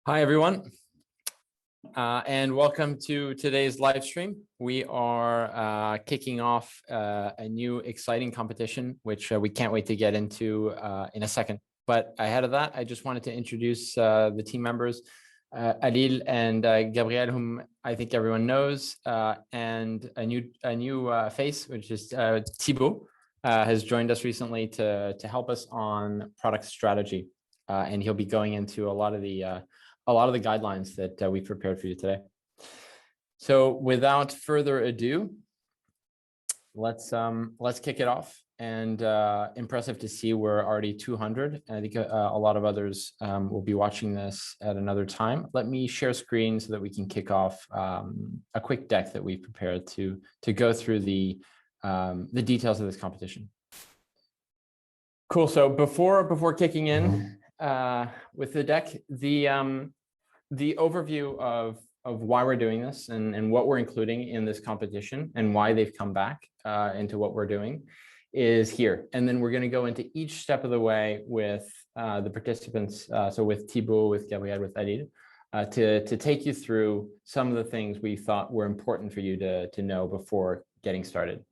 Hi, everyone, and welcome to today's live stream. We are kicking off a new exciting competition, which we can't wait to get into in a second. But ahead of that, I just wanted to introduce the team members, Adil and Gabriel, whom I think everyone knows, and a new face, which is Thibaut, has joined us recently to help us on product strategy, and he'll be going into a lot of the guidelines that we prepared for you today. So without further ado, let's kick it off. And impressive to see we're already 200. And I think a lot of others will be watching this at another time. Let me share screen so that we can kick off a quick deck that we've prepared to go through the details of this competition. Cool. So before kicking in with the deck, the overview of why we're doing this and what we're including in this competition and why they've come back into what we're doing is here. And then we're going to go into each step of the way with the participants, so with Thibaut, with Gabriel, with Adil, to take you through some of the things we thought were important for you to know before getting started.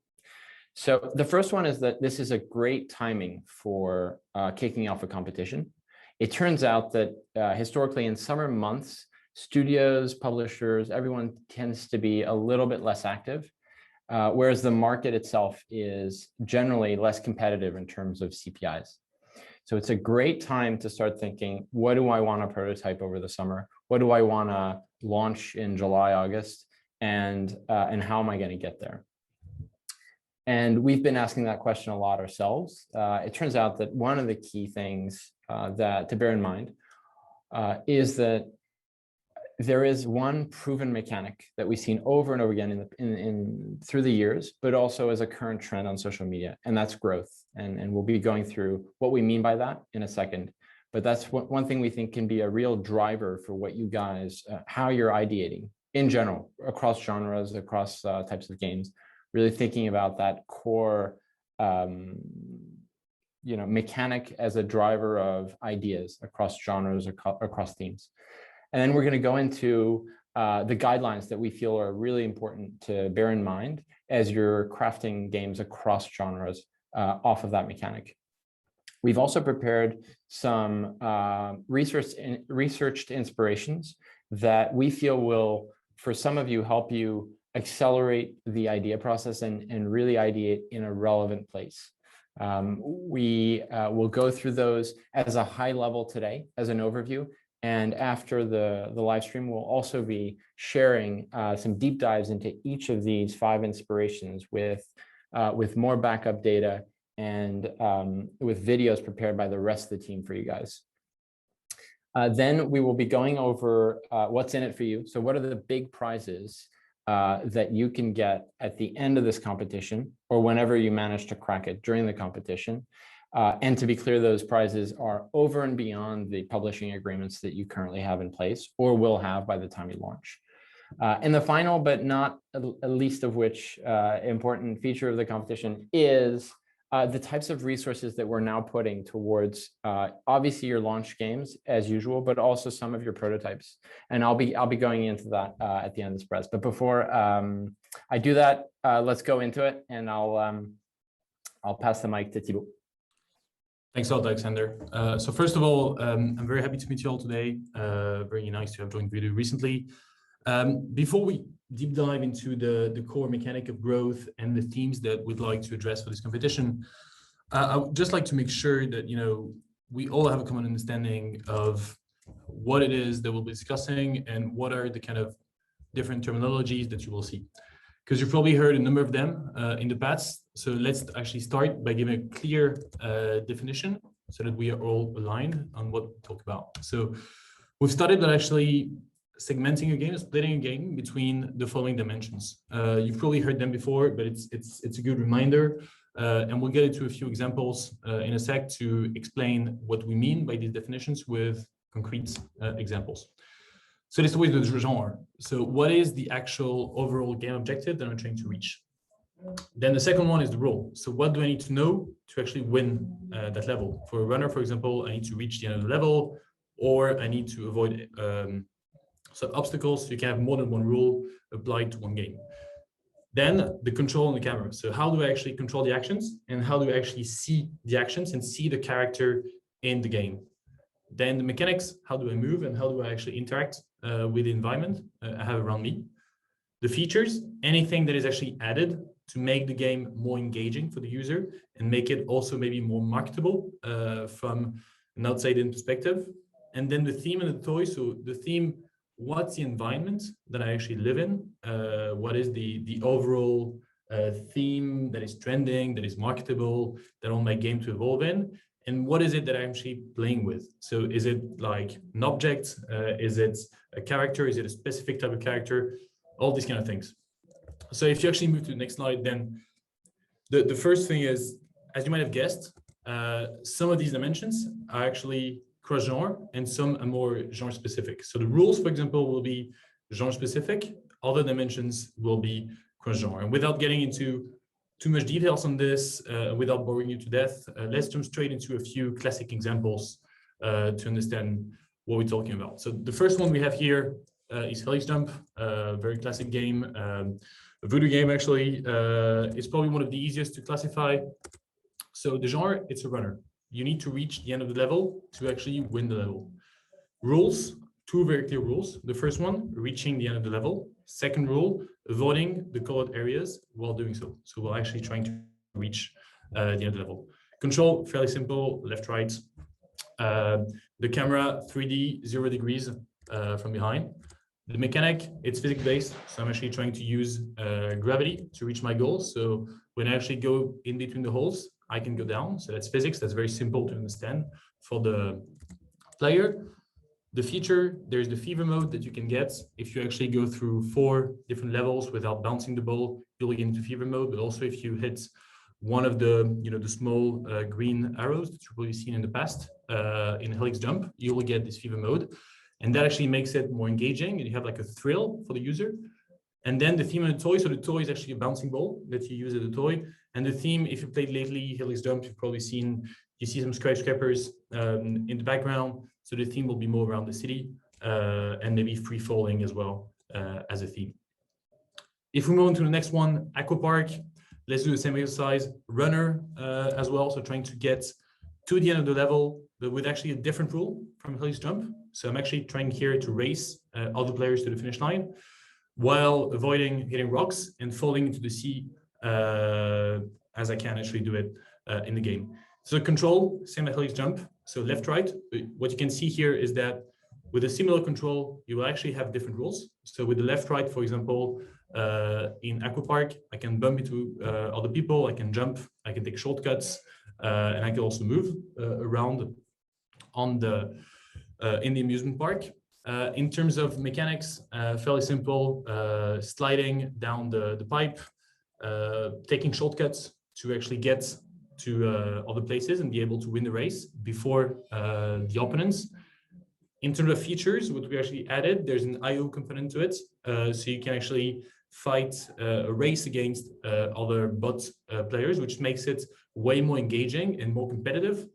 So the first one is that this is a great timing for kicking off a competition. It turns out that historically in summer months, studios, publishers, everyone tends to be a little bit less active, whereas the market itself is generally less competitive in terms of CPIs. So it's a great time to start thinking, what do I want to prototype over the summer? What do I want to launch in July, August? And how am I going to get there? And we've been asking that question a lot ourselves. It turns out that one of the key things that to bear in mind is that there is one proven mechanic that we've seen over and over again through the years, but also as a current trend on social media, and that's growth. And we'll be going through what we mean by that in a second. But that's one thing we think can be a real driver for what you guys, how you're ideating in general, across genres, across types of games, really thinking about that core mechanic as a driver of ideas across genres, across themes. And then we're going to go into the guidelines that we feel are really important to bear in mind as you're crafting games across genres off of that mechanic. We've also prepared some researched inspirations that we feel will, for some of you, help you accelerate the idea process and really ideate in a relevant place. We will go through those as a high level today as an overview. And after the live stream, we'll also be sharing some deep dives into each of these 5 inspirations with more backup data and with videos prepared by the rest of the team for you guys. Then we will be going over what's in it for you. So what are the big prizes that you can get at the end of this competition or whenever you manage to crack it during the competition. And to be clear, those prizes are over and beyond the publishing agreements that you currently have in place or will have by the time you launch. And the final, but not least of which important feature of the competition is the types of resources that we're now putting towards obviously your launch games as usual, but also some of your prototypes. And I'll be going into that at the end of this press. But before I do that, let's go into it, and I'll pass the mic to Thibaut. Thanks a lot, Alexander. So first of all, I'm very happy to meet you all today. Very nice to have joined Voodoo recently. Before we deep dive into the core mechanic of growth and the themes that we'd like to address for this competition, I would just like to make sure that we all have a common understanding of what it is that we'll be discussing and what are the kind of different terminologies that you will see. Because you've probably heard a number of them in the past. So let's actually start by giving a clear definition so that we are all aligned on what we talk about. So we've started by actually segmenting a game, splitting a game between the following dimensions. You've probably heard them before, but it's a good reminder. And we'll get into a few examples in a sec to explain what we mean by these definitions with concrete examples. So this is always the genre. So what is the actual overall game objective that I'm trying to reach? Then the second one is the role. So what do I need to know to actually win that level? For a runner, for example, I need to reach the end of the level. or I need to avoid some obstacles. So you can have more than one rule applied to one game. Then the control on the camera. So how do I actually control the actions, and how do I actually see the actions and see the character in the game? Then the mechanics, how do I move and how do I actually interact with the environment I have around me? The features, anything that is actually added to make the game more engaging for the user and make it also maybe more marketable from an outside-in perspective. And then the theme and the toy. So the theme, what's the environment that I actually live in? What is the overall theme that is trending, that is marketable, that I want my game to evolve in? And what is it that I'm actually playing with? So is it like an object? Is it a character? Is it a specific type of character? All these kind of things. So if you actually move to the next slide, then the first thing is, as you might have guessed, some of these dimensions are actually cross-genre and some are more genre-specific. So the rules, for example, will be genre-specific. Other dimensions will be cross-genre. And without getting into too much details on this, without boring you to death, let's jump straight into a few classic examples to understand what we're talking about. So the first one we have here is Helix Jump, a very classic game, a Voodoo game actually. It's probably one of the easiest to classify. So the genre, it's a runner. You need to reach the end of the level to actually win the level. Rules, two very clear rules. The first one, reaching the end of the level. Second rule, avoiding the colored areas while doing so. So we're actually trying to reach the end of the level. Control, fairly simple, left, right. The camera, 3D, 0 degrees from behind. The mechanic, it's physics-based. So I'm actually trying to use gravity to reach my goal. So when I actually go in between the holes, I can go down. So that's physics. That's very simple to understand for the player. The feature, there's the fever mode that you can get. If you actually go through 4 different levels without bouncing the ball, you'll get into fever mode. But also if you hit one of the, the small green arrows that you've probably seen in the past in Helix Jump, you will get this fever mode. And that actually makes it more engaging and you have like a thrill for the user. And then the theme of the toy. So the toy is actually a bouncing ball that you use as a toy. And the theme, if you played lately Helix Jump, you've probably seen, you see some skyscrapers in the background. So the theme will be more around the city and maybe free falling as well as a theme. If we move on to the next one, Aquapark, let's do the same exercise. Runner as well. So trying to get to the end of the level, but with actually a different rule from Helix Jump. So I'm actually trying here to race other players to the finish line while avoiding hitting rocks and falling into the sea as I can actually do it in the game. So control, same as Helix Jump. So left, right. What you can see here is that with a similar control, you will actually have different rules. So with the left, right, for example, in Aquapark, I can bump into other people, I can jump, I can take shortcuts, and I can also move around on the in the amusement park. In terms of mechanics, fairly simple, sliding down the pipe, taking shortcuts to actually get to other places and be able to win the race before the opponents. In terms of features, what we actually added, there's an IO component to it. So you can actually fight a race against other bot players, which makes it way more engaging and more competitive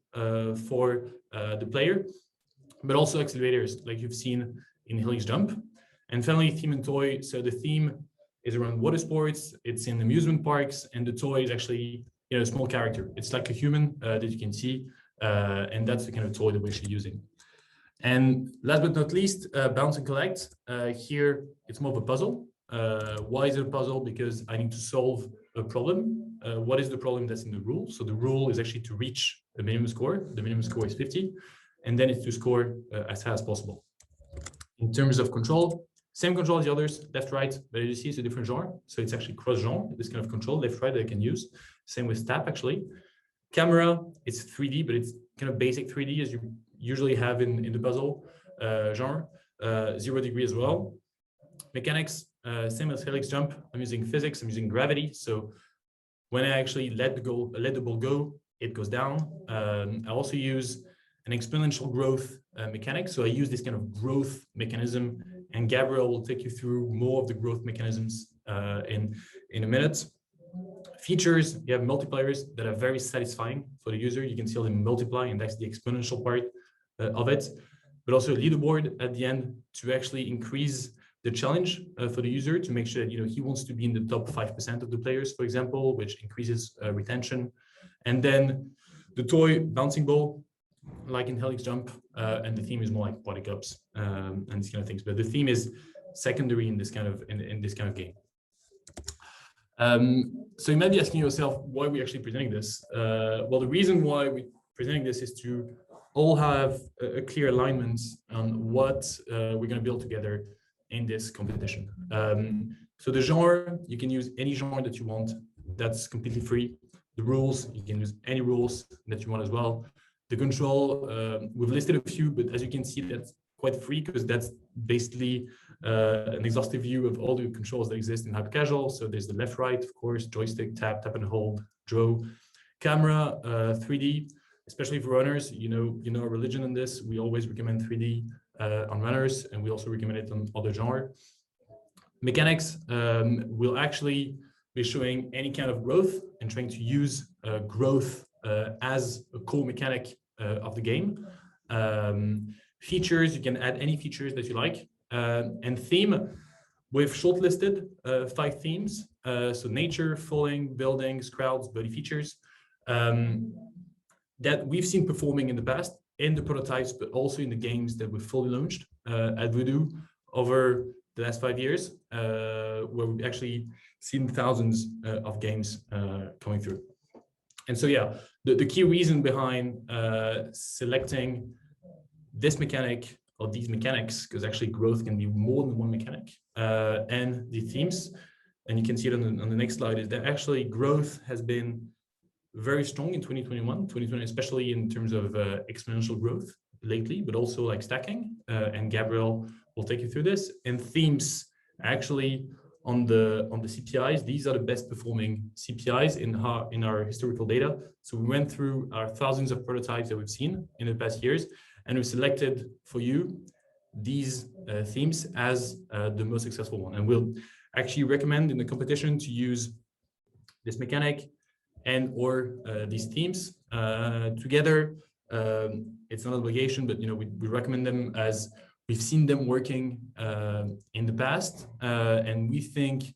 for the player, but also accelerators like you've seen in Helix Jump. And finally, theme and toy. So the theme is around water sports, it's in amusement parks, and the toy is actually a small character. It's like a human that you can see, and that's the kind of toy that we're actually using. And last but not least, bounce and collect. Here, it's more of a puzzle. Why is it a puzzle? Because I need to solve a problem. What is the problem that's in the rule? So the rule is actually to reach the minimum score. The minimum score is 50, and then it's to score as fast as possible. In terms of control, same control as the others, left, right, but as you see, it's a different genre. So it's actually cross-genre, this kind of control, left, right, that I can use. Same with tap, actually. Camera, it's 3D, but it's kind of basic 3D as you usually have in the puzzle genre. 0 degree as well. Mechanics, same as Helix Jump. I'm using physics, I'm using gravity. So when I actually let the ball go, it goes down. I also use an exponential growth mechanic. So I use this kind of growth mechanism, and Gabriel will take you through more of the growth mechanisms in a minute. Features, you have multipliers that are very satisfying for the user. You can see them multiply, and that's the exponential part of it. but also a leaderboard at the end to actually increase the challenge for the user, to make sure that he wants to be in the top 5% of the players, for example, which increases retention. And then the toy bouncing ball, like in Helix Jump, and the theme is more like party cups and these kind of things. But the theme is secondary in this kind of game. So you might be asking yourself, why are we actually presenting this? Well, the reason why we're presenting this is to all have a clear alignment on what we're going to build together in this competition. So the genre, you can use any genre that you want. That's completely free. The rules, you can use any rules that you want as well. The control, we've listed a few, but as you can see, that's quite free because that's basically an exhaustive view of all the controls that exist in hyper-casual. So there's the left, right, of course, joystick, tap and hold, draw, camera, 3D, especially for runners. You know our religion on this. We always recommend 3D on runners, and we also recommend it on other genre. Mechanics will actually be showing any kind of growth and trying to use growth as a core mechanic of the game. Features, you can add any features that you like. And theme, we've shortlisted 5 themes. So nature, falling, buildings, crowds, body features that we've seen performing in the past in the prototypes, but also in the games that we've fully launched at Voodoo over the last 5 years, where we've actually seen thousands of games coming through. And so, yeah, the key reason behind selecting this mechanic or these mechanics, because actually growth can be more than one mechanic, and the themes, and you can see it on the next slide, is that actually growth has been very strong in 2020, especially in terms of exponential growth lately, but also like stacking, and Gabriel will take you through this. And themes, actually on the CPIs, these are the best performing CPIs in our historical data. So we went through our thousands of prototypes that we've seen in the past years, and we selected for you these themes as the most successful one. And we'll actually recommend in the competition to use this mechanic and or these themes together. It's not an obligation, but we recommend them as we've seen them working in the past, and we think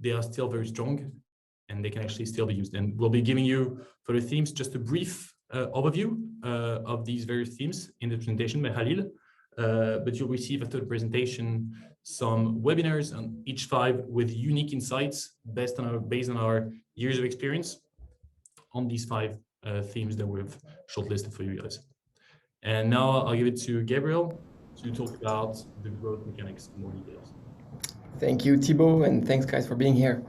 they are still very strong and they can actually still be used. And we'll be giving you, for the themes, just a brief overview of these various themes in the presentation by Halil, but you'll receive after the presentation some webinars on each 5 with unique insights based on our years of experience on these 5 themes that we've shortlisted for you guys. And now I'll give it to Gabriel to talk about the growth mechanics in more details. Thank you, Thibaut, and thanks guys for being here.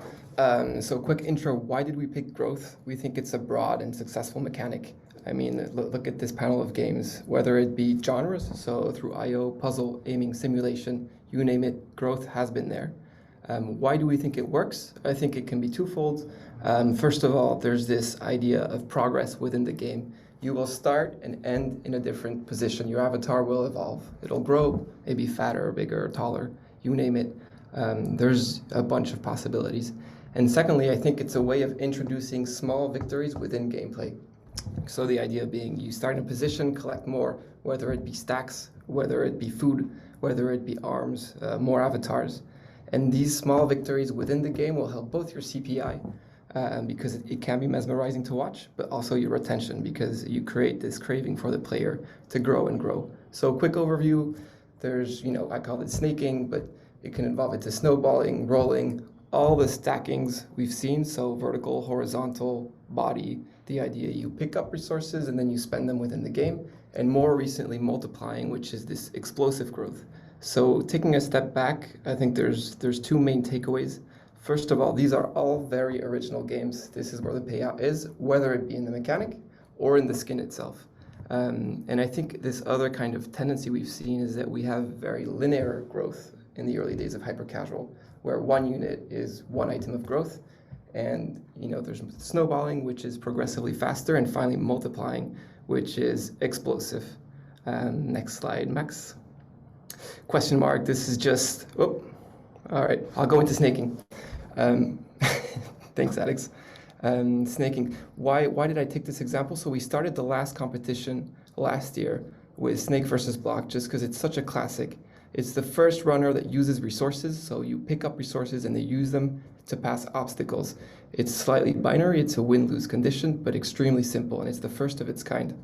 So quick intro, why did we pick growth? We think it's a broad and successful mechanic. I mean, look at this panel of games, whether it be genres, so through IO, puzzle, aiming, simulation, you name it, growth has been there. Why do we think it works? I think it can be twofold. First of all, there's this idea of progress within the game. You will start and end in a different position. Your avatar will evolve. It'll grow, maybe fatter, or bigger, or taller, you name it. There's a bunch of possibilities. And secondly, I think it's a way of introducing small victories within gameplay. So the idea being you start in a position, collect more, whether it be stacks, whether it be food, whether it be arms, more avatars. And these small victories within the game will help both your CPI, because it can be mesmerizing to watch, but also your retention, because you create this craving for the player to grow and grow. So quick overview, there's, I call it snaking, but it can involve it to snowballing, rolling, all the stackings we've seen, so vertical, horizontal, body, the idea you pick up resources and then you spend them within the game, and more recently multiplying, which is this explosive growth. So taking a step back, I think there's 2 main takeaways. First of all, these are all very original games. This is where the payout is, whether it be in the mechanic or in the skin itself. And I think this other kind of tendency we've seen is that we have very linear growth in the early days of hyper-casual, where 1 unit is 1 item of growth. And there's snowballing, which is progressively faster, and finally multiplying, which is explosive. Next slide, Max. Question mark, this is just, all right, I'll go into snaking. Thanks, Alex. Snaking, why did I take this example? So we started the last competition last year with Snake versus Block just because it's such a classic. It's the first runner that uses resources, so you pick up resources and they use them to pass obstacles. It's slightly binary, it's a win-lose condition, but extremely simple, and it's the first of its kind.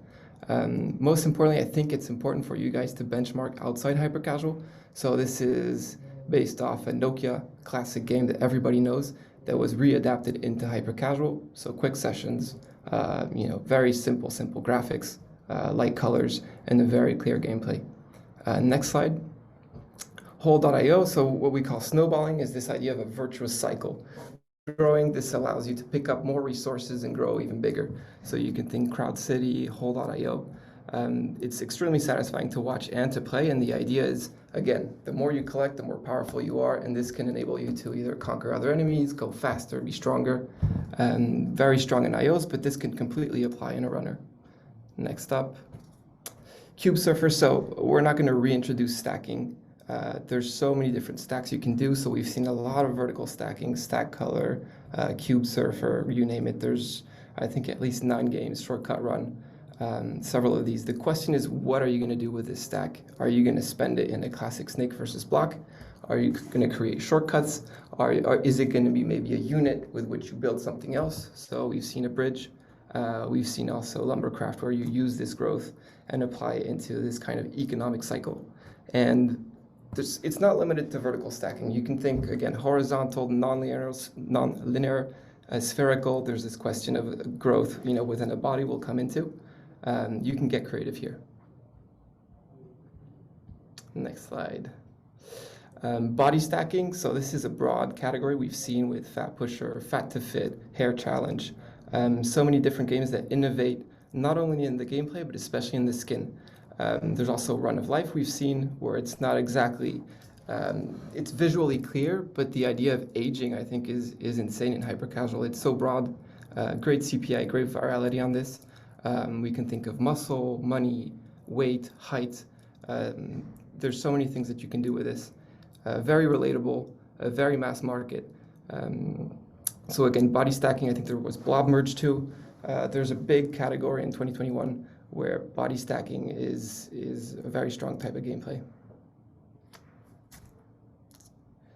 Most importantly, I think it's important for you guys to benchmark outside hyper-casual. So this is based off a Nokia classic game that everybody knows that was readapted into hyper-casual. So quick sessions, very simple graphics, light colors, and a very clear gameplay. Next slide. Hole.io, so what we call snowballing is this idea of a virtuous cycle. Growing, this allows you to pick up more resources and grow even bigger. So you can think Crowd City, Hole.io. It's extremely satisfying to watch and to play, and the idea is, again, the more you collect, the more powerful you are, and this can enable you to either conquer other enemies, go faster, be stronger. Very strong in IOs, but this can completely apply in a runner. Next up, Cube Surfer. So we're not going to reintroduce stacking. There's so many different stacks you can do. So we've seen a lot of vertical stacking, Stack Color, Cube Surfer, you name it. There's, I think, at least 9 games, Shortcut Run, several of these. The question is, what are you going to do with this stack? Are you going to spend it in a classic Snake versus Block? Are you going to create shortcuts? Or is it going to be maybe a unit with which you build something else? So we've seen a bridge. We've seen also Lumbercraft, where you use this growth and apply it into this kind of economic cycle. And it's not limited to vertical stacking. You can think, again, horizontal, non-linear, spherical. There's this question of growth, within a body we'll come into. You can get creative here. Next slide. Body stacking. So this is a broad category we've seen with Fat Pusher, Fat to Fit, Hair Challenge. So many different games that innovate, not only in the gameplay, but especially in the skin. There's also Run of Life we've seen, where it's not exactly, it's visually clear, but the idea of aging, I think, is insane in hyper-casual. It's so broad, great CPI, great virality on this. We can think of muscle, money, weight, height. There's so many things that you can do with this. Very relatable, very mass market. So again, body stacking, I think there was Blob Merge too. There's a big category in 2021 where body stacking is a very strong type of gameplay.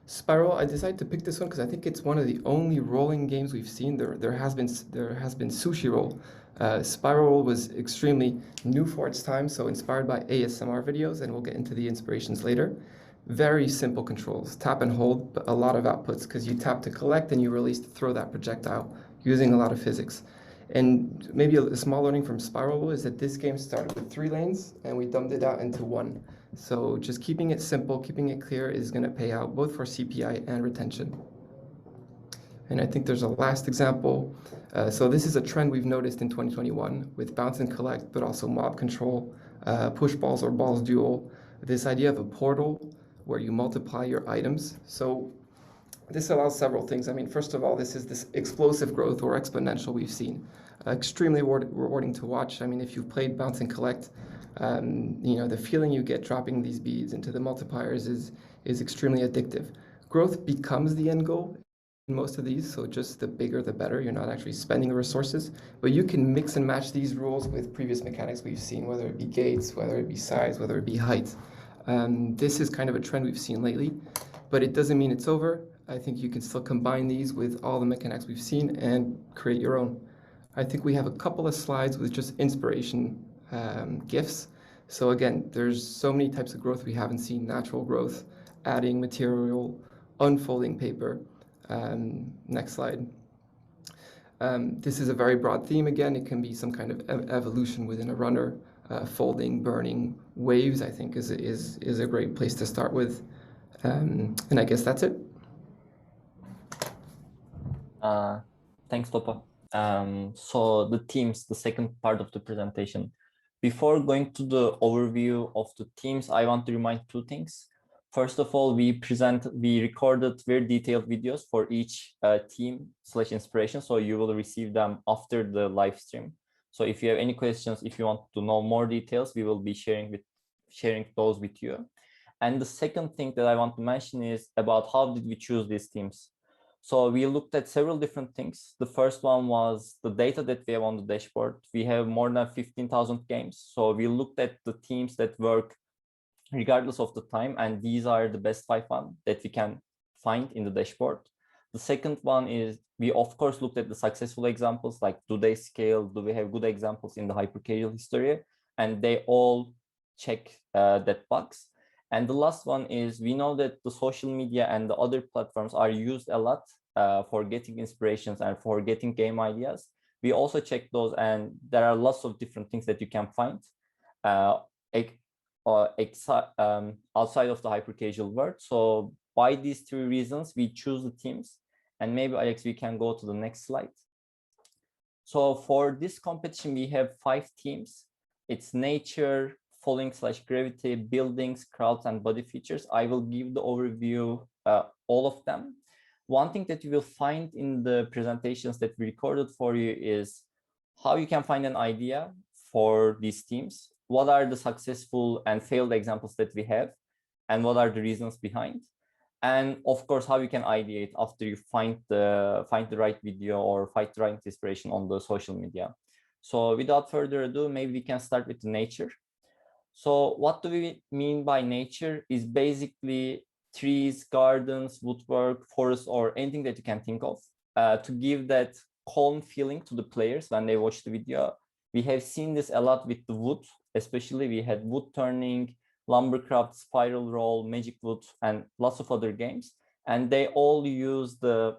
Spiral, I decided to pick this one because I think it's one of the only rolling games we've seen. There has been Sushi Roll. Spiral was extremely new for its time, so inspired by ASMR videos, and we'll get into the inspirations later. Very simple controls, tap and hold, but a lot of outputs because you tap to collect and you release to throw that projectile using a lot of physics. And maybe a small learning from Spiral is that this game started with 3 lanes and we dumbed it out into 1. So just keeping it simple, keeping it clear is going to pay out both for CPI and retention. And I think there's a last example. So this is a trend we've noticed in 2021 with bounce and collect, but also mob control, push balls or balls duel. This idea of a portal where you multiply your items. So this allows several things. I mean, first of all, this is this explosive growth or exponential we've seen. Extremely rewarding to watch. I mean, if you've played Bounce and Collect, the feeling you get dropping these beads into the multipliers is extremely addictive. Growth becomes the end goal in most of these, so just the bigger the better. You're not actually spending the resources, but you can mix and match these rules with previous mechanics we've seen, whether it be gates, whether it be size, whether it be height. This is kind of a trend we've seen lately, but it doesn't mean it's over. I think you can still combine these with all the mechanics we've seen and create your own. I think we have a couple of slides with just inspiration GIFs. So again, there's so many types of growth we haven't seen: natural growth, adding material, unfolding paper. Next slide. This is a very broad theme. Again, it can be some kind of evolution within a runner. Folding, burning, waves, I think is a great place to start with. And I guess that's it. Thanks, Topa. So the themes, the second part of the presentation. Before going to the overview of the themes, I want to remind 2 things. First of all, we recorded very detailed videos for each theme/inspiration, so you will receive them after the live stream. So if you have any questions, if you want to know more details, we will be sharing those with you. And the second thing that I want to mention is about how did we choose these themes. So we looked at several different things. The first one was the data that we have on the dashboard. We have more than 15,000 games. So we looked at the teams that work regardless of the time, and these are the best 5 that we can find in the dashboard. The second one is we of course looked at the successful examples, like do they scale, do we have good examples in the hyper-casual history, and they all check that box. And the last one is we know that the social media and the other platforms are used a lot for getting inspirations and for getting game ideas. We also check those, and there are lots of different things that you can find outside of the hyper-casual world. So by these 3 reasons, we choose the teams. And maybe, Alex, we can go to the next slide. So for this competition, we have 5 teams. It's nature, falling/gravity, buildings, crowds, and body features. I will give the overview, all of them. One thing that you will find in the presentations that we recorded for you is how you can find an idea for these teams. What are the successful and failed examples that we have, and what are the reasons behind? And of course, how you can ideate after you find the right video or find the right inspiration on the social media. So without further ado, maybe we can start with the nature. So what do we mean by nature is basically trees, gardens, woodwork, forests, or anything that you can think of to give that calm feeling to the players when they watch the video. We have seen this a lot with the wood, especially we had wood turning, Lumbercraft, Spiral Roll, Magic Wood, and lots of other games. And they all use the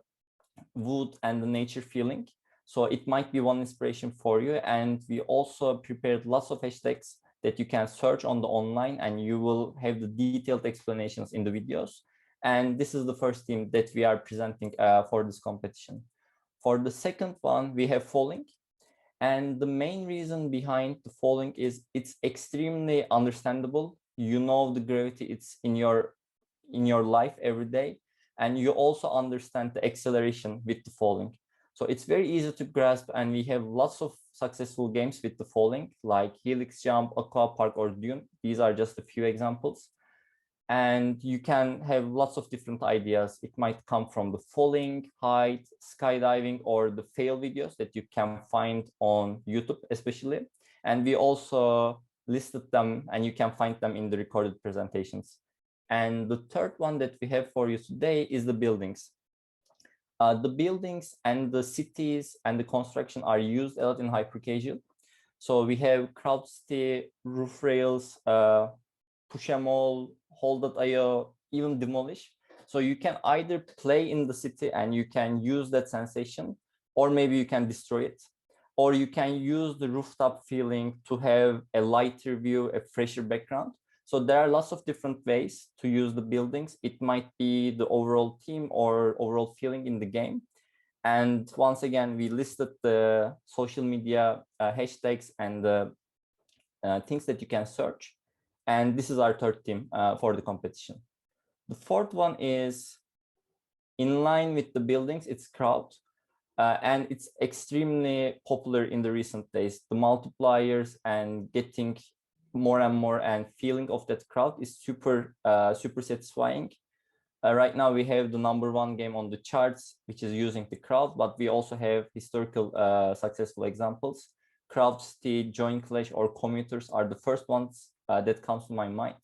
wood and the nature feeling. So it might be one inspiration for you. And we also prepared lots of hashtags that you can search on the online, and you will have the detailed explanations in the videos. And this is the first team that we are presenting for this competition. For the second one, we have Falling. And the main reason behind the Falling is it's extremely understandable. You know the gravity, it's in your life every day, and you also understand the acceleration with the Falling. So it's very easy to grasp, and we have lots of successful games with the Falling, like Helix Jump, Aqua Park, or Dune. These are just a few examples. And you can have lots of different ideas. It might come from the falling, height, skydiving, or the fail videos that you can find on YouTube, especially. And we also listed them, and you can find them in the recorded presentations. And the third one that we have for you today is the buildings. The buildings and the cities and the construction are used a lot in hyper-casual. So we have Crowdcity, Roof Rails, Push 'em All, Hold.io, even Demolish. So you can either play in the city and you can use that sensation, or maybe you can destroy it, or you can use the rooftop feeling to have a lighter view, a fresher background. So there are lots of different ways to use the buildings. It might be the overall theme or overall feeling in the game. And once again, we listed the social media hashtags and the things that you can search. And this is our third team for the competition. The fourth one is in line with the buildings, it's crowd. And it's extremely popular in the recent days. The multipliers and getting more and more and feeling of that crowd is super satisfying. Right now we have the #1 game on the charts, which is using the crowd, but we also have historical successful examples. Crowdcity, Join Clash, or Commuters are the first ones that comes to my mind.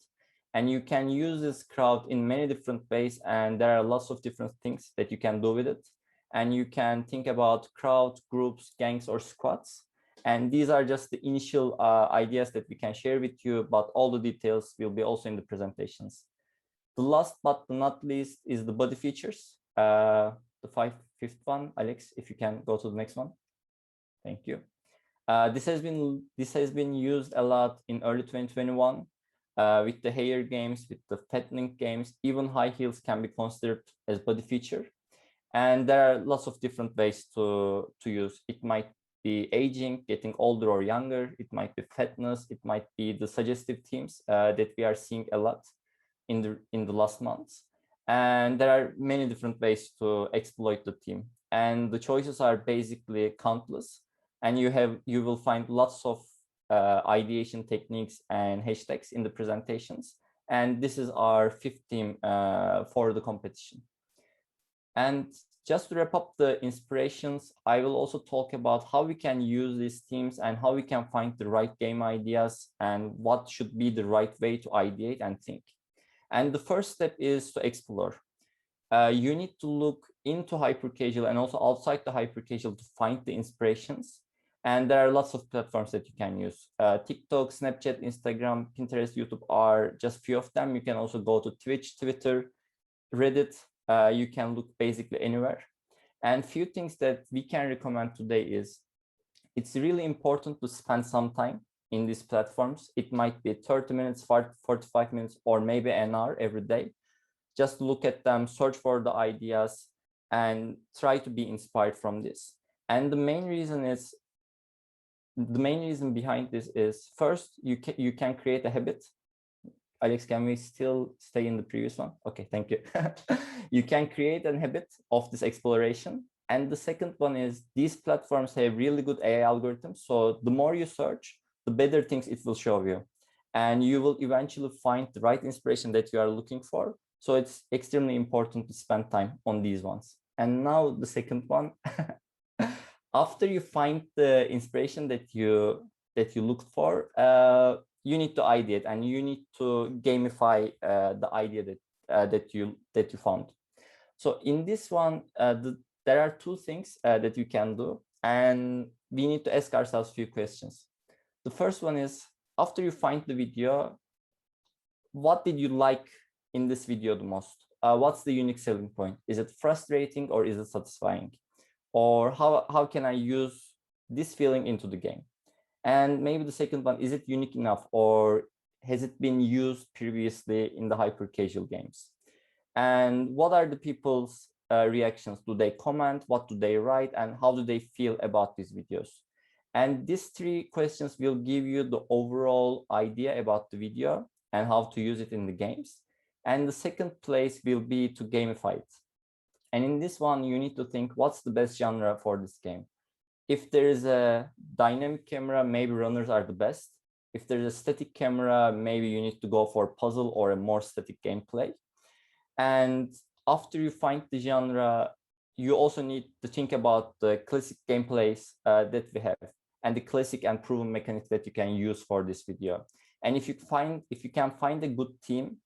And you can use this crowd in many different ways, and there are lots of different things that you can do with it. And you can think about crowd, groups, gangs, or squads. And these are just the initial ideas that we can share with you, but all the details will be also in the presentations. The last but not least is the body features. The fifth one, Alex, if you can go to the next one. Thank you. This has been used a lot in early 2021 with the hair games, with the fattening games. Even high heels can be considered as body feature. And there are lots of different ways to use. It might be aging, getting older or younger. It might be fatness. It might be the suggestive themes that we are seeing a lot in the last months. And there are many different ways to exploit the theme. And the choices are basically countless. And you will find lots of ideation techniques and hashtags in the presentations. And this is our fifth theme for the competition. And just to wrap up the inspirations, I will also talk about how we can use these themes and how we can find the right game ideas and what should be the right way to ideate and think. And the first step is to explore. You need to look into hyper-casual and also outside the hyper-casual to find the inspirations. And there are lots of platforms that you can use. TikTok, Snapchat, Instagram, Pinterest, YouTube are just few of them. You can also go to Twitch, Twitter, Reddit. You can look basically anywhere. And few things that we can recommend today is it's really important to spend some time in these platforms. It might be 30 minutes, 45 minutes, or maybe an hour every day. Just look at them, search for the ideas, and try to be inspired from this. And the main reason behind this is first, you can create a habit. Alex, can we still stay in the previous one? Okay, thank you. You can create a habit of this exploration. And the second one is these platforms have really good AI algorithms. So the more you search, the better things it will show you. And you will eventually find the right inspiration that you are looking for. So it's extremely important to spend time on these ones. And now the second one, after you find the inspiration that you looked for, you need to ideate and you need to gamify the idea that you found. So in this one, there are two things that you can do, and we need to ask ourselves a few questions. The first one is, after you find the video, what did you like in this video the most? What's the unique selling point? Is it frustrating or is it satisfying? Or how can I use this feeling into the game? And maybe the second one, is it unique enough or has it been used previously in the hyper-casual games? And what are the people's reactions? Do they comment? What do they write? And how do they feel about these videos? And these three questions will give you the overall idea about the video and how to use it in the games. And the second place will be to gamify it. And in this one, you need to think, what's the best genre for this game? If there is a dynamic camera, maybe runners are the best. If there's a static camera, maybe you need to go for puzzle or a more static gameplay. And after you find the genre, you also need to think about the classic gameplays that we have and the classic and proven mechanics that you can use for this video. And if you can find a good team,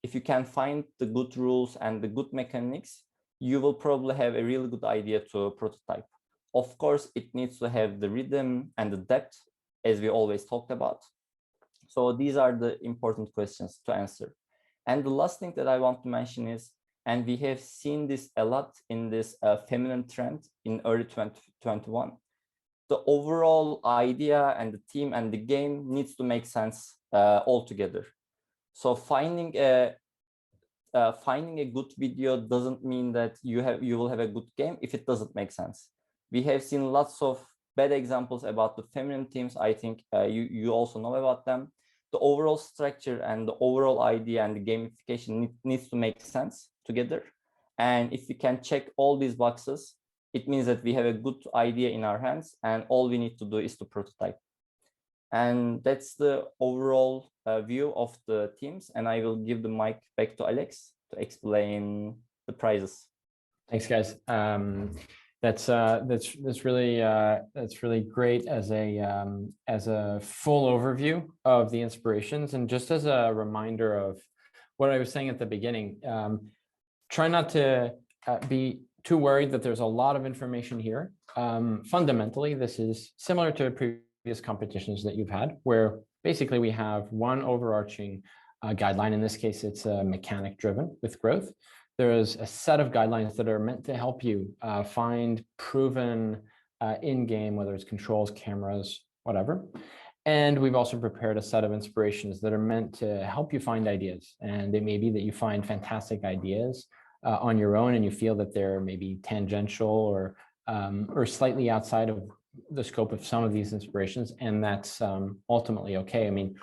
if you can find the good rules and the good mechanics, you will probably have a really good idea to prototype. Of course, it needs to have the rhythm and the depth, as we always talked about. So these are the important questions to answer. And the last thing that I want to mention is, and we have seen this a lot in this feminine trend in early 2021, the overall idea and the team and the game needs to make sense altogether. So finding a good video doesn't mean that you will have a good game if it doesn't make sense. We have seen lots of bad examples about the feminine teams. I think you also know about them. The overall structure and the overall idea and the gamification needs to make sense together. And if we can check all these boxes, it means that we have a good idea in our hands and all we need to do is to prototype. And that's the overall view of the teams. And I will give the mic back to Alex to explain the prizes. Thanks, guys. That's really great as a full overview of the inspirations. And just as a reminder of what I was saying at the beginning, try not to be too worried that there's a lot of information here. Fundamentally, this is similar to previous competitions that you've had, where basically we have one overarching guideline. In this case, it's mechanic driven with growth. There's a set of guidelines that are meant to help you find proven in-game, whether it's controls, cameras, whatever. And we've also prepared a set of inspirations that are meant to help you find ideas. And it may be that you find fantastic ideas on your own and you feel that they're maybe tangential or slightly outside of the scope of some of these inspirations. And that's ultimately okay. I mean,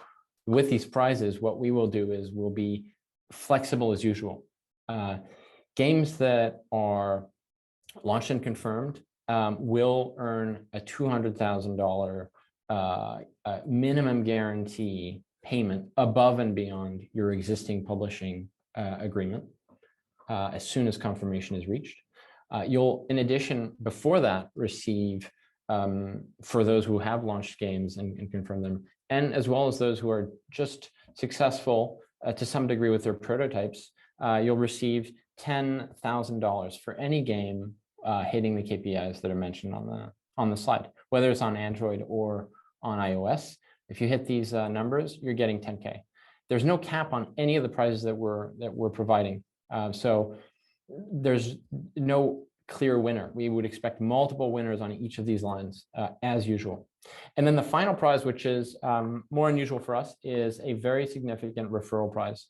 with these prizes, what we will do is we'll be flexible as usual. Games that are launched and confirmed will earn a $200,000 minimum guarantee payment above and beyond your existing publishing agreement as soon as confirmation is reached. You'll, in addition, before that, receive, for those who have launched games and confirmed them, and as well as those who are just successful to some degree with their prototypes, you'll receive $10,000 for any game hitting the KPIs that are mentioned on the slide, whether it's on Android or on iOS. If you hit these numbers, you're getting 10K. There's no cap on any of the prizes that we're providing. So there's no clear winner. We would expect multiple winners on each of these lines as usual. And then the final prize, which is more unusual for us, is a very significant referral prize.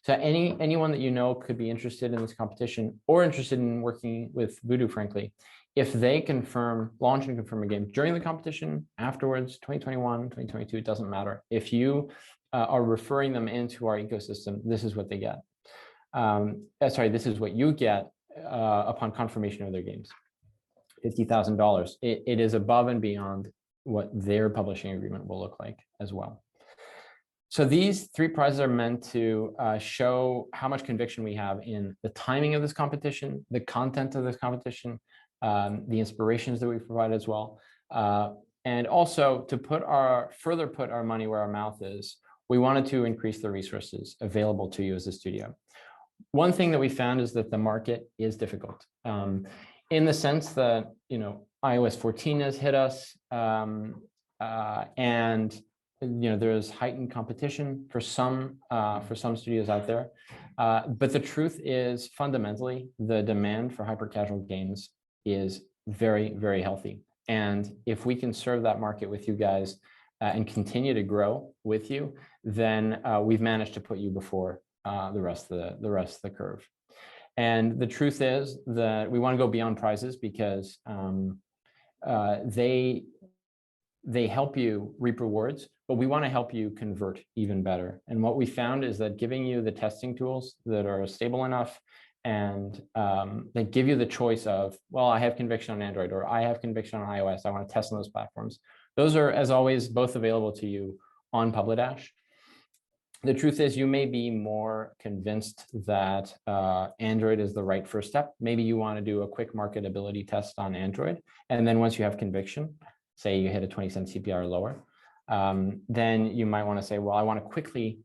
So anyone that you know could be interested in this competition or interested in working with Voodoo, frankly, if they launch and confirm a game during the competition, afterwards, 2021, 2022, it doesn't matter. If you are referring them into our ecosystem, this is what they get. This is what you get upon confirmation of their games, $50,000. It is above and beyond what their publishing agreement will look like as well. So these three prizes are meant to show how much conviction we have in the timing of this competition, the content of this competition, the inspirations that we provide as well, and also to further put our money where our mouth is. We wanted to increase the resources available to you as a studio. One thing that we found is that the market is difficult, in the sense that iOS 14 has hit us, and there's heightened competition for some studios out there. But the truth is, fundamentally, the demand for hyper-casual games is very, very healthy. And if we can serve that market with you guys and continue to grow with you, then we've managed to put you before the rest of the curve. And the truth is that we want to go beyond prizes because they help you reap rewards, but we want to help you convert even better. And what we found is that giving you the testing tools that are stable enough and that give you the choice of, well, I have conviction on Android or I have conviction on iOS, I want to test on those platforms. Those are, as always, both available to you on Publidash. The truth is, you may be more convinced that Android is the right first step. Maybe you want to do a quick marketability test on Android. And then once you have conviction, say you hit a 20-cent CPR or lower, then you might want to say, well, I want to quickly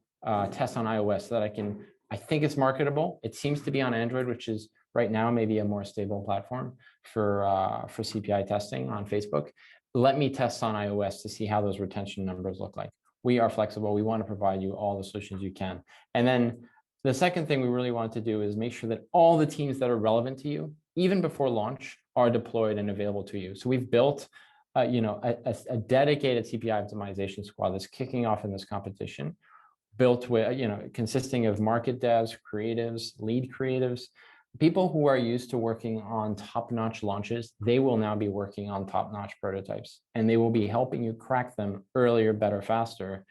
test on iOS so that I think it's marketable. It seems to be on Android, which is right now maybe a more stable platform for CPI testing on Facebook. Let me test on iOS to see how those retention numbers look like. We are flexible. We want to provide you all the solutions you can. And then the second thing we really want to do is make sure that all the teams that are relevant to you, even before launch, are deployed and available to you. So we've built a dedicated CPI optimization squad that's kicking off in this competition, built with, consisting of market devs, creatives, lead creatives, people who are used to working on top-notch launches. They will now be working on top-notch prototypes, and they will be helping you crack them earlier, better, faster.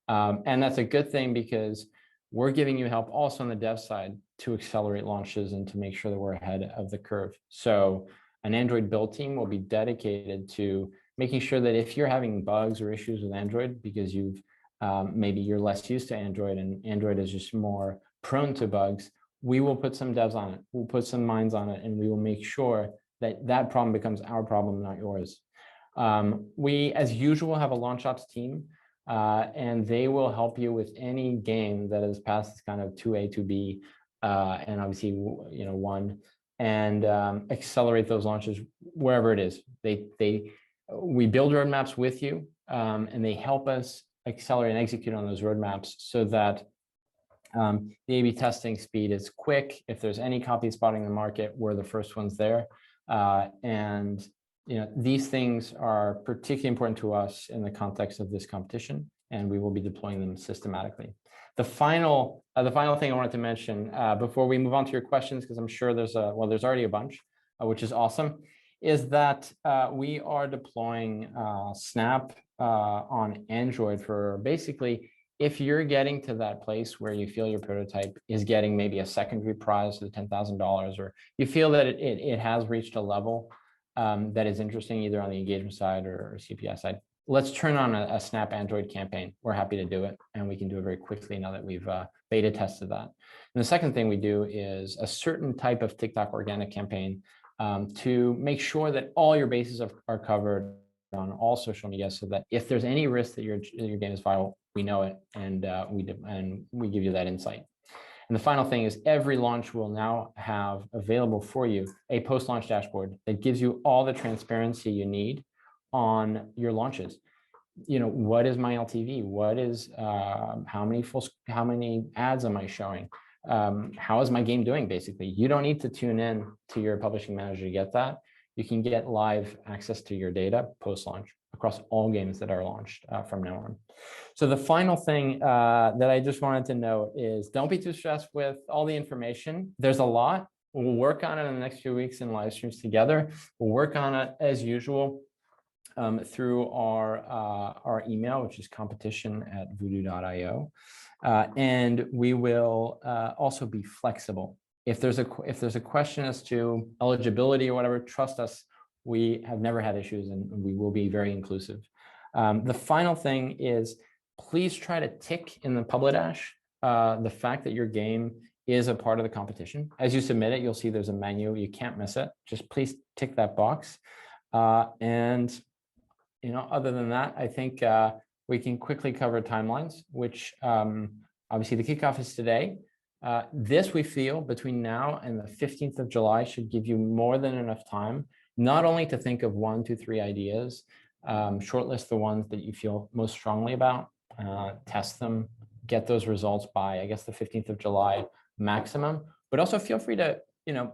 And that's a good thing because we're giving you help also on the dev side to accelerate launches and to make sure that we're ahead of the curve. So an Android build team will be dedicated to making sure that if you're having bugs or issues with Android because maybe you're less used to Android and Android is just more prone to bugs, we will put some devs on it. We'll put some minds on it, and we will make sure that that problem becomes our problem, not yours. We, as usual, have a launch ops team, and they will help you with any game that has passed kind of 2A, 2B, and obviously, 1, and accelerate those launches wherever it is. We build roadmaps with you, and they help us accelerate and execute on those roadmaps so that the A/B testing speed is quick. If there's any copy spotting in the market, we're the first ones there. And these things are particularly important to us in the context of this competition, and we will be deploying them systematically. The final thing I wanted to mention before we move on to your questions, because I'm sure there's already a bunch, which is awesome, is that we are deploying Snap on Android for basically, if you're getting to that place where you feel your prototype is getting maybe a secondary prize of $10,000, or you feel that it has reached a level that is interesting either on the engagement side or CPI side, let's turn on a Snap Android campaign. We're happy to do it, and we can do it very quickly now that we've beta tested that. And the second thing we do is a certain type of TikTok organic campaign to make sure that all your bases are covered on all social media, so that if there's any risk that your game is viral, we know it, and we give you that insight. And the final thing is every launch will now have available for you a post-launch dashboard that gives you all the transparency you need on your launches. You know, what is my LTV? What is how many ads am I showing? How is my game doing? Basically, you don't need to tune in to your publishing manager to get that. You can get live access to your data post-launch across all games that are launched from now on. So the final thing that I just wanted to note is don't be too stressed with all the information. There's a lot. We'll work on it in the next few weeks in live streams together. We'll work on it as usual through our email, which is competition@voodoo.io. And we will also be flexible. If there's a question as to eligibility or whatever, trust us, we have never had issues, and we will be very inclusive. The final thing is, please try to tick in the Publidash the fact that your game is a part of the competition. As you submit it, you'll see there's a menu. You can't miss it. Just please tick that box. And other than that, I think we can quickly cover timelines, which obviously the kickoff is today. This, we feel, between now and the 15th of July should give you more than enough time, not only to think of 1, 2, 3 ideas, shortlist the ones that you feel most strongly about, test them, get those results by, I guess, the 15th of July maximum, but also feel free to,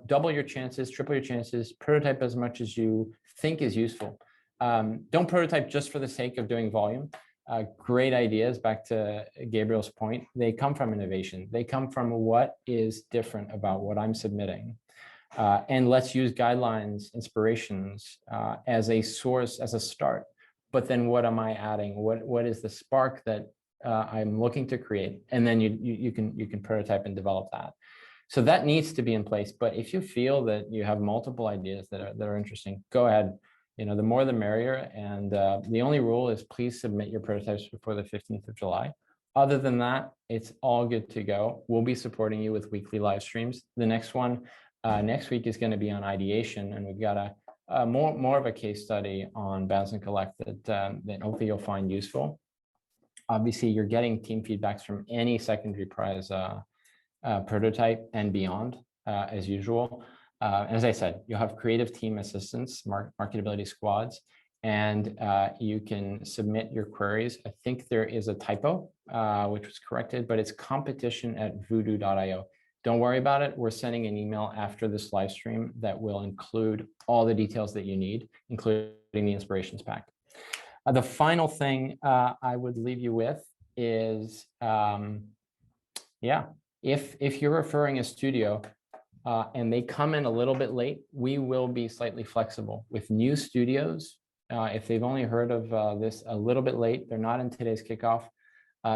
double your chances, triple your chances, prototype as much as you think is useful. Don't prototype just for the sake of doing volume. Great ideas, back to Gabriel's point, they come from innovation. They come from what is different about what I'm submitting. And let's use guidelines, inspirations as a source, as a start. But then what am I adding? What is the spark that I'm looking to create? And then you can prototype and develop that. So that needs to be in place. But if you feel that you have multiple ideas that are interesting, go ahead. The more the merrier. And the only rule is please submit your prototypes before the 15th of July. Other than that, it's all good to go. We'll be supporting you with weekly live streams. The next one next week is going to be on ideation, and we've got a more of a case study on Bounce and Collect that hopefully you'll find useful. Obviously, you're getting team feedbacks from any secondary prize prototype and beyond, as usual. As I said, you'll have creative team assistants, marketability squads, and you can submit your queries. I think there is a typo, which was corrected, but it's competition@voodoo.io. Don't worry about it. We're sending an email after this live stream that will include all the details that you need, including the inspirations pack. The final thing I would leave you with is, if you're referring a studio, and they come in a little bit late, we will be slightly flexible with new studios. If they've only heard of this a little bit late, they're not in today's kickoff,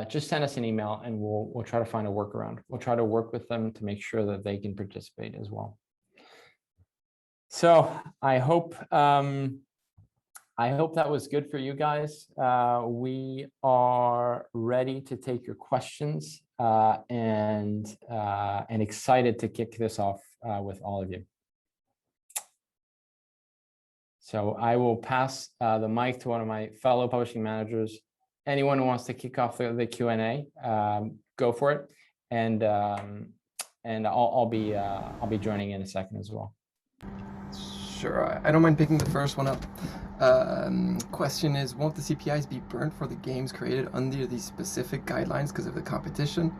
just send us an email and we'll try to find a workaround. We'll try to work with them to make sure that they can participate as well. So I hope that was good for you guys. We are ready to take your questions and excited to kick this off with all of you. So I will pass the mic to one of my fellow publishing managers. Anyone who wants to kick off the Q&A, go for it, and I'll be joining in a second as well. Sure, I don't mind picking the first one up. Question is, won't the CPIs be burnt for the games created under these specific guidelines because of the competition?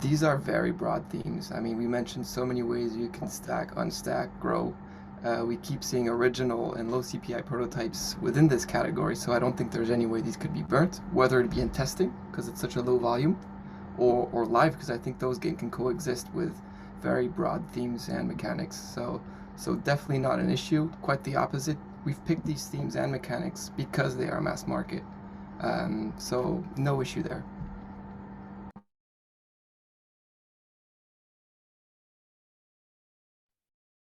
These are very broad themes. I mean, we mentioned so many ways you can stack, unstack, grow. We keep seeing original and low CPI prototypes within this category, so I don't think there's any way these could be burnt, whether it be in testing, because it's such a low volume, or live, because I think those games can coexist with very broad themes and mechanics. So definitely not an issue, quite the opposite. We've picked these themes and mechanics because they are mass market. So no issue there.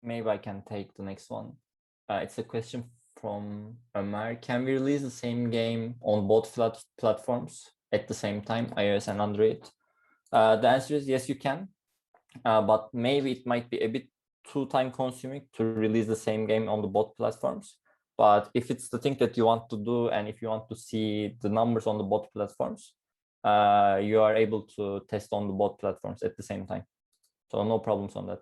Maybe I can take the next one. It's a question from Ömer. Can we release the same game on both platforms at the same time, iOS and Android? The answer is yes, you can. But maybe it might be a bit too time consuming to release the same game on the both platforms. But if it's the thing that you want to do, and if you want to see the numbers on the both platforms, you are able to test on the both platforms at the same time. So no problems on that.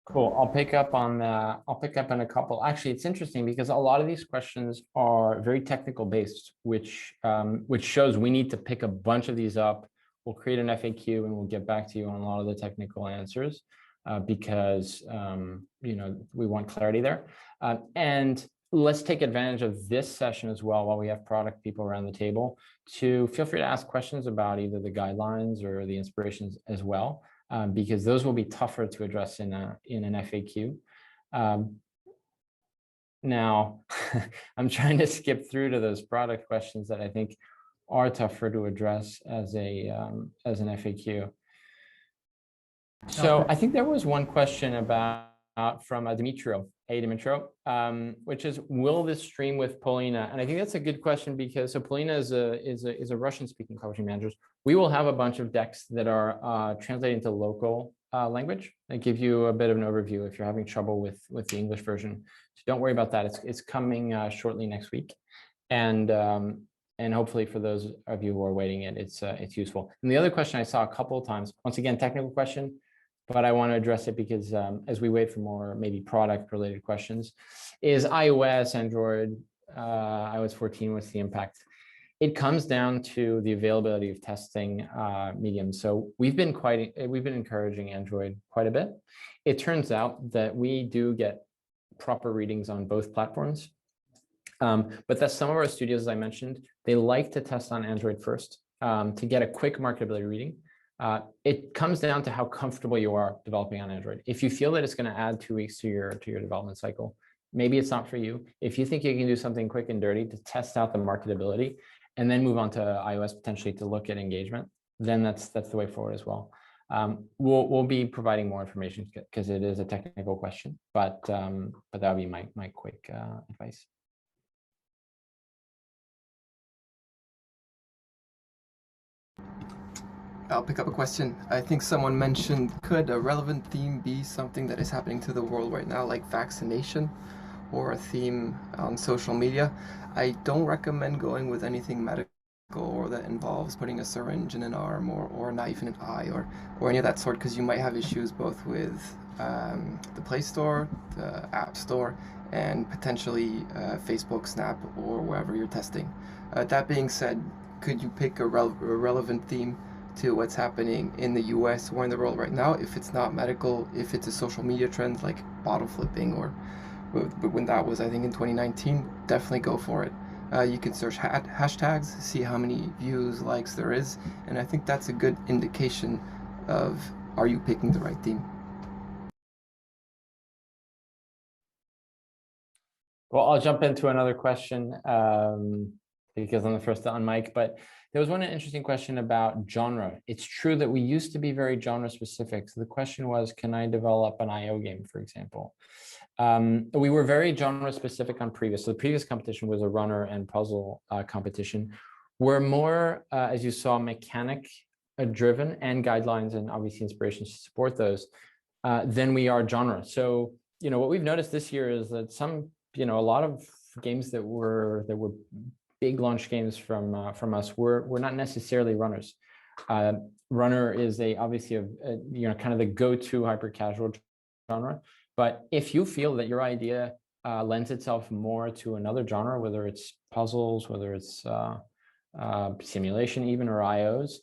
Cool. I'll pick up on a couple. Actually, it's interesting because a lot of these questions are very technical based, which shows we need to pick a bunch of these up. We'll create an FAQ and we'll get back to you on a lot of the technical answers because we want clarity there. And let's take advantage of this session as well while we have product people around the table to feel free to ask questions about either the guidelines or the inspirations as well. Because those will be tougher to address in an FAQ. Now, I'm trying to skip through to those product questions that I think are tougher to address as an FAQ. So I think there was one question from Dimitro, which is, will this stream with Polina? And I think that's a good question because Polina is a Russian-speaking publishing manager. We will have a bunch of decks that are translated into local language. That give you a bit of an overview if you're having trouble with the English version. So don't worry about that. It's coming shortly next week, and hopefully for those of you who are waiting it's useful. And the other question I saw a couple of times, once again, technical question, but I want to address it because as we wait for more maybe product related questions, is iOS, Android, iOS 14, what's the impact? It comes down to the availability of testing mediums. So we've been encouraging Android quite a bit. It turns out that we do get proper readings on both platforms. But that some of our studios, as I mentioned, they like to test on Android first to get a quick marketability reading. It comes down to how comfortable you are developing on Android. If you feel that it's going to add 2 weeks to your development cycle, maybe it's not for you. If you think you can do something quick and dirty to test out the marketability and then move on to iOS potentially to look at engagement, then that's the way forward as well. We'll be providing more information because it is a technical question, but that would be my quick advice. I'll pick up a question. I think someone mentioned, could a relevant theme be something that is happening to the world right now, like vaccination, or a theme on social media? I don't recommend going with anything medical or that involves putting a syringe in an arm or a knife in an eye or any of that sort, because you might have issues both with the Play Store, the App Store, and potentially Facebook, Snap, or wherever you're testing. That being said, could you pick a relevant theme to what's happening in the US or in the world right now? If it's not medical, if it's a social media trend like bottle flipping, or when that was, I think, in 2019, definitely go for it. You can search hashtags, see how many views, likes there is, and I think that's a good indication of, are you picking the right theme? Well, I'll jump into another question because I'm the first to unmic, but there was one interesting question about genre. It's true that we used to be very genre specific. So the question was, can I develop an IO game, for example? We were very genre specific on previous. So the previous competition was a runner and puzzle competition. We're more, as you saw, mechanic driven and guidelines and obviously inspirations to support those than we are genre. So, what we've noticed this year is that a lot of games that were big launch games from us were not necessarily runners. Runner is obviously kind of the go-to hyper casual genre. But if you feel that your idea lends itself more to another genre, whether it's puzzles, whether it's simulation even, or IOs,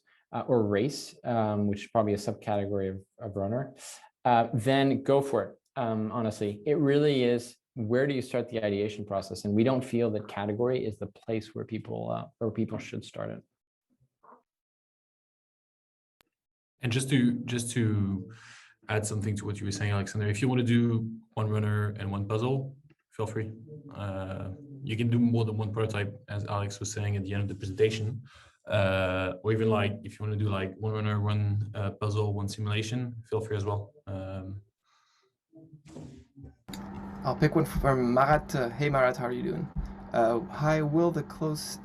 or race, which is probably a subcategory of runner, then go for it. Honestly, it really is. Where do you start the ideation process? And we don't feel that category is the place where people should start it. And just to add something to what you were saying, Alexander, if you want to do one runner and one puzzle, feel free. You can do more than one prototype, as Alex was saying at the end of the presentation. Or even if you want to do one runner, one puzzle, one simulation, feel free as well. I'll pick one from Marat. Hey Marat, how are you doing? Hi, will clothes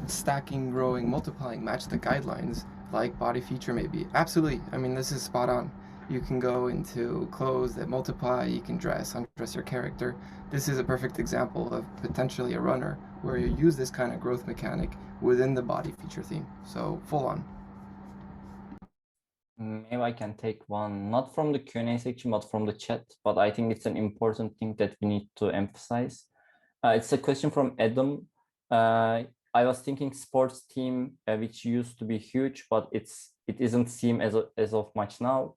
stacking, growing, multiplying match the guidelines like body feature maybe. Absolutely. I mean, this is spot on. You can go into clothes that multiply, you can undress your character. This is a perfect example of potentially a runner where you use this kind of growth mechanic within the body feature theme. So full on. Maybe I can take one, not from the Q&A section, but from the chat. But I think it's an important thing that we need to emphasize. It's a question from Adam. I was thinking sports team, which used to be huge, but it isn't seem as of much now.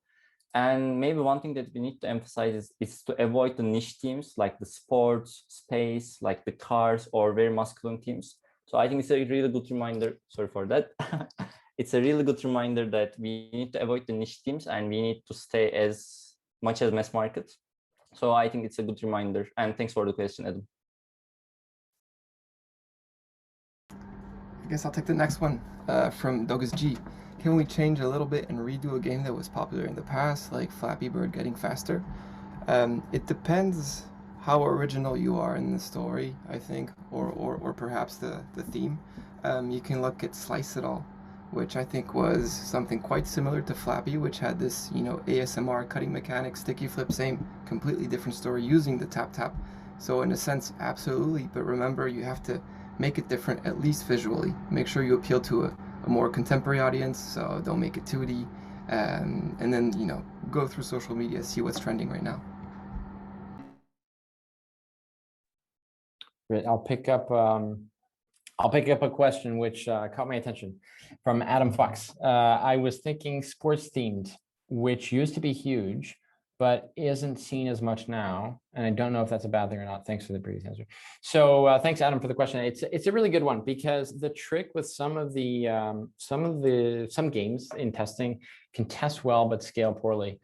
And maybe one thing that we need to emphasize is to avoid the niche teams like the sports, space, like the cars or very masculine teams. So I think it's a really good reminder. Sorry for that. It's a really good reminder that we need to avoid the niche teams and we need to stay as much as mass market. So I think it's a good reminder. And thanks for the question, Adam. I guess I'll take the next one from Dogus G. Can we change a little bit and redo a game that was popular in the past, like Flappy Bird getting faster? It depends how original you are in the story, I think, or perhaps the theme. You can look at Slice It All, which I think was something quite similar to Flappy, which had this, ASMR cutting mechanic, sticky flip, same, completely different story using the tap. So in a sense, absolutely, but remember you have to make it different, at least visually. Make sure you appeal to a more contemporary audience, so don't make it 2D, and then, go through social media, see what's trending right now. Great. I'll pick up a question which caught my attention from Adam Fox. I was thinking sports themed, which used to be huge, but isn't seen as much now. And I don't know if that's a bad thing or not. Thanks for the previous answer. So thanks, Adam, for the question. It's a really good one because the trick with some games in testing can test well but scale poorly.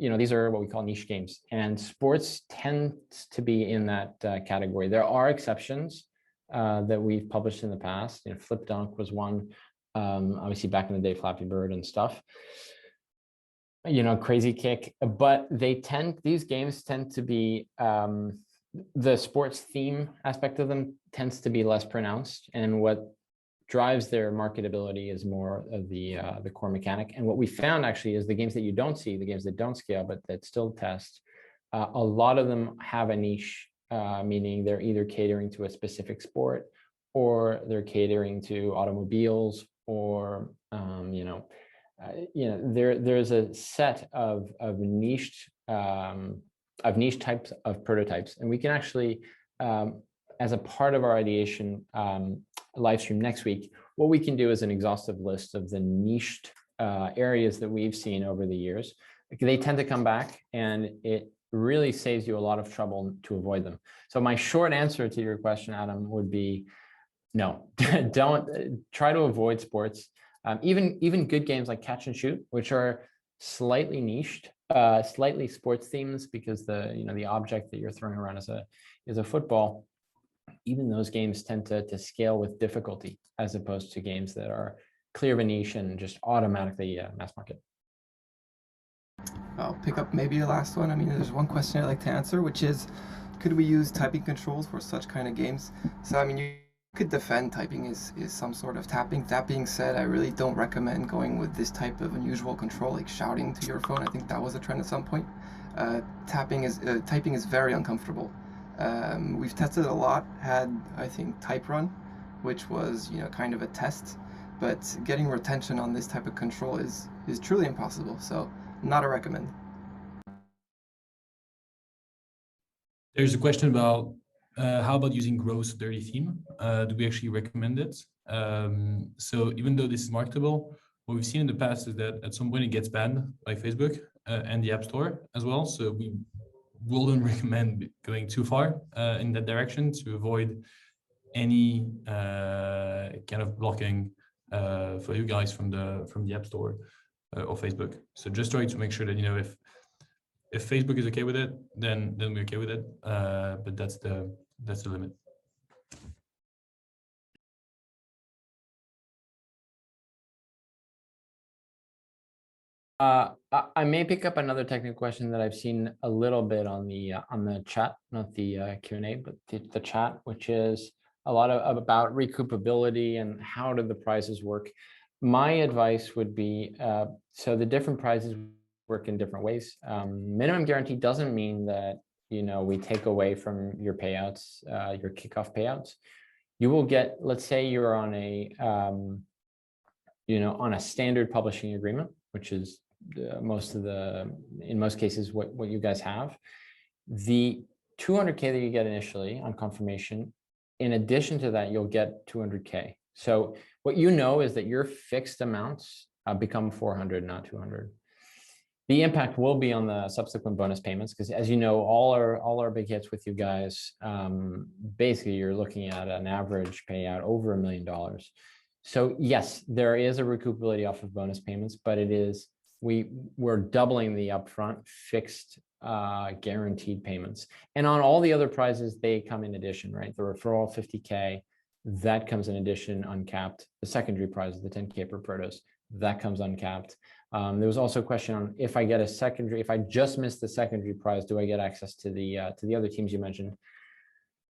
These are what we call niche games, and sports tends to be in that category. There are exceptions that we've published in the past. Flip Dunk was one. Obviously, back in the day, Flappy Bird and stuff. Crazy Kick, but these games tend to be the sports theme aspect of them tends to be less pronounced, and what drives their marketability is more of the core mechanic. And what we found actually is the games that you don't see, the games that don't scale but that still test, a lot of them have a niche, meaning they're either catering to a specific sport or they're catering to automobiles or there's a set of niche types of prototypes, and we can actually, as a part of our ideation live stream next week, what we can do is an exhaustive list of the niched areas that we've seen over the years. They tend to come back, and it really saves you a lot of trouble to avoid them. So my short answer to your question, Adam, would be no. Don't try to avoid sports. Even good games like Catch and Shoot, which are slightly niched, slightly sports themes because the object that you're throwing around is a football. Even those games tend to scale with difficulty as opposed to games that are clear of a niche and just automatically mass market. I'll pick up maybe a last one. I mean, there's one question I'd like to answer, which is, could we use typing controls for such kind of games? So, I mean, you could defend typing is some sort of tapping. That being said, I really don't recommend going with this type of unusual control, like shouting to your phone. I think that was a trend at some point. Typing is very uncomfortable. We've tested a lot, had, I think, Type Run, which was, kind of a test, but getting retention on this type of control is truly impossible, so not a recommend. There's a question about how about using gross dirty theme? Do we actually recommend it? So even though this is marketable, what we've seen in the past is that at some point it gets banned by Facebook and the App Store as well. So we wouldn't recommend going too far in that direction to avoid any kind of blocking for you guys from the App Store or Facebook. So just try to make sure that if Facebook is okay with it, then we're okay with it. But that's the limit. I may pick up another technical question that I've seen a little bit on the chat, not the Q&A, but the chat, which is a lot about recoupability and how do the prizes work. my advice would be, so the different prizes work in different ways. Minimum guarantee doesn't mean that, we take away from your payouts, your kickoff payouts. You will get, let's say you're on on a standard publishing agreement, which is in most cases, what you guys have. The 200K that you get initially on confirmation, in addition to that, you'll get 200K. So what is that your fixed amounts become 400, not 200. The impact will be on the subsequent bonus payments, because as you know, all our big hits with you guys, basically you're looking at an average payout over $1 million. So yes, there is a recoupability off of bonus payments, but we're doubling the upfront fixed guaranteed payments. And on all the other prizes, they come in addition, right? The referral 50K, that comes in addition, uncapped. The secondary prizes, the 10K per protos, that comes uncapped. There was also a question on if I just missed the secondary prize, do I get access to the other teams you mentioned?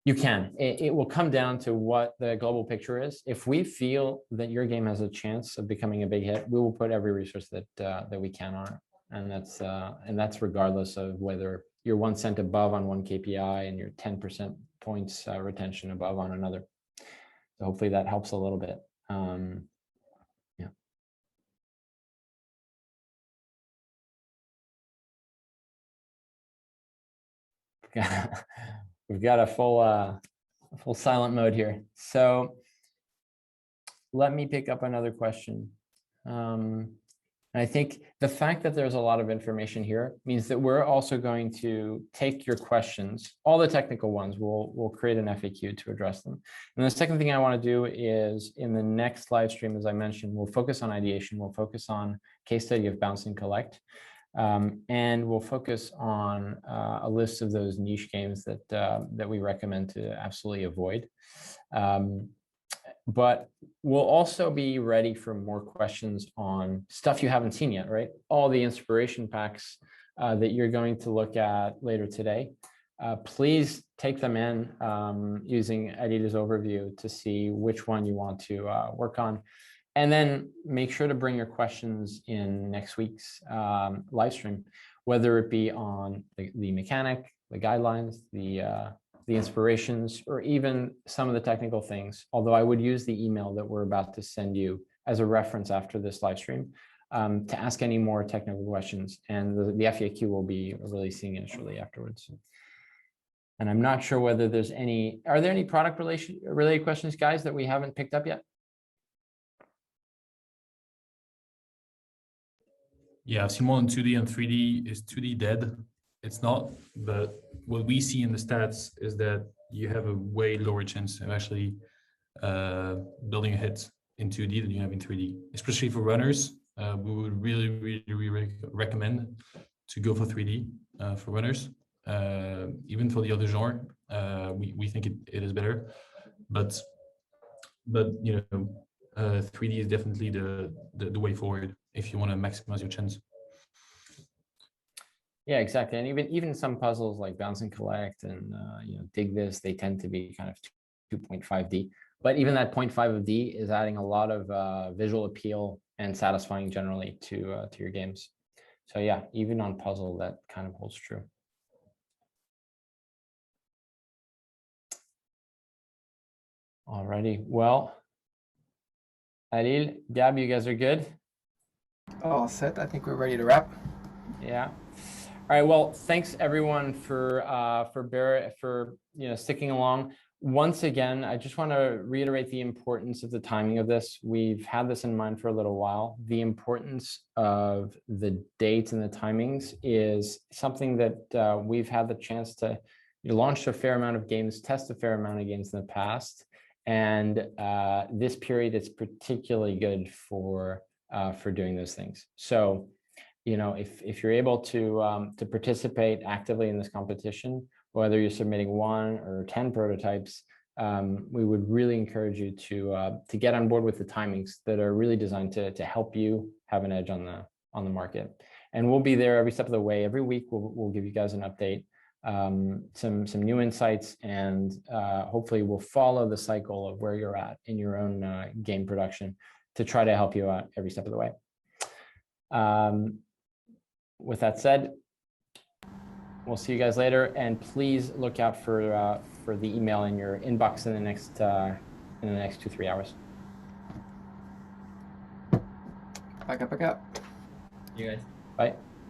You can. It will come down to what the global picture is. If we feel that your game has a chance of becoming a big hit, we will put every resource that we can on it. And that's regardless of whether you're 1 cent above on one KPI and you're 10% points retention above on another. So hopefully that helps a little bit. Yeah. We've got a full silent mode here. So let me pick up another question. And I think the fact that there's a lot of information here means that we're also going to take your questions, all the technical ones, we'll create an FAQ to address them. And the second thing I want to do is in the next live stream, as I mentioned, we'll focus on ideation, we'll focus on case study of bounce and collect. And we'll focus on a list of those niche games that we recommend to absolutely avoid. But we'll also be ready for more questions on stuff you haven't seen yet, right? All the inspiration packs that you're going to look at later today. Please take them in using Adita's overview to see which one you want to work on. And then make sure to bring your questions in next week's live stream, whether it be on the mechanic, the guidelines, the inspirations, or even some of the technical things. Although I would use the email that we're about to send you as a reference after this live stream to ask any more technical questions. And the FAQ will be releasing it shortly afterwards. And I'm not sure whether are there any product related questions, guys, that we haven't picked up yet? Yeah, Simon, 2D and 3D, is 2D dead? It's not, but what we see in the stats is that you have a way lower chance of actually building a hit in 2D than you have in 3D, especially for runners. We would really recommend to go for 3D for runners. Even for the other genre, we think it is better, but 3D is definitely the way forward if you want to maximize your chance. Yeah, exactly. And even some puzzles like bounce and collect and dig this, they tend to be kind of 2.5D. But even that 0.5 of D is adding a lot of visual appeal and satisfying generally to your games. So yeah, even on puzzle, that kind of holds true. Alrighty, well, Adil, Gab, you guys are good? All set. I think we're ready to wrap. Yeah. All right. Well, thanks everyone for sticking along. Once again, I just want to reiterate the importance of the timing of this. We've had this in mind for a little while. The importance of the dates and the timings is something that we've had the chance to launch a fair amount of games, test a fair amount of games in the past. And this period is particularly good for doing those things. So, if you're able to participate actively in this competition, whether you're submitting 1 or 10 prototypes, we would really encourage you to get on board with the timings that are really designed to help you have an edge on the market. And we'll be there every step of the way. Every week we'll give you guys an update, some new insights, and hopefully we'll follow the cycle of where you're at in your own game production try to help you out every step of the way. With that said, we'll see you guys later, and please look out for the email in your inbox in the next 2-3 hours. Back up, back up. You guys. Bye.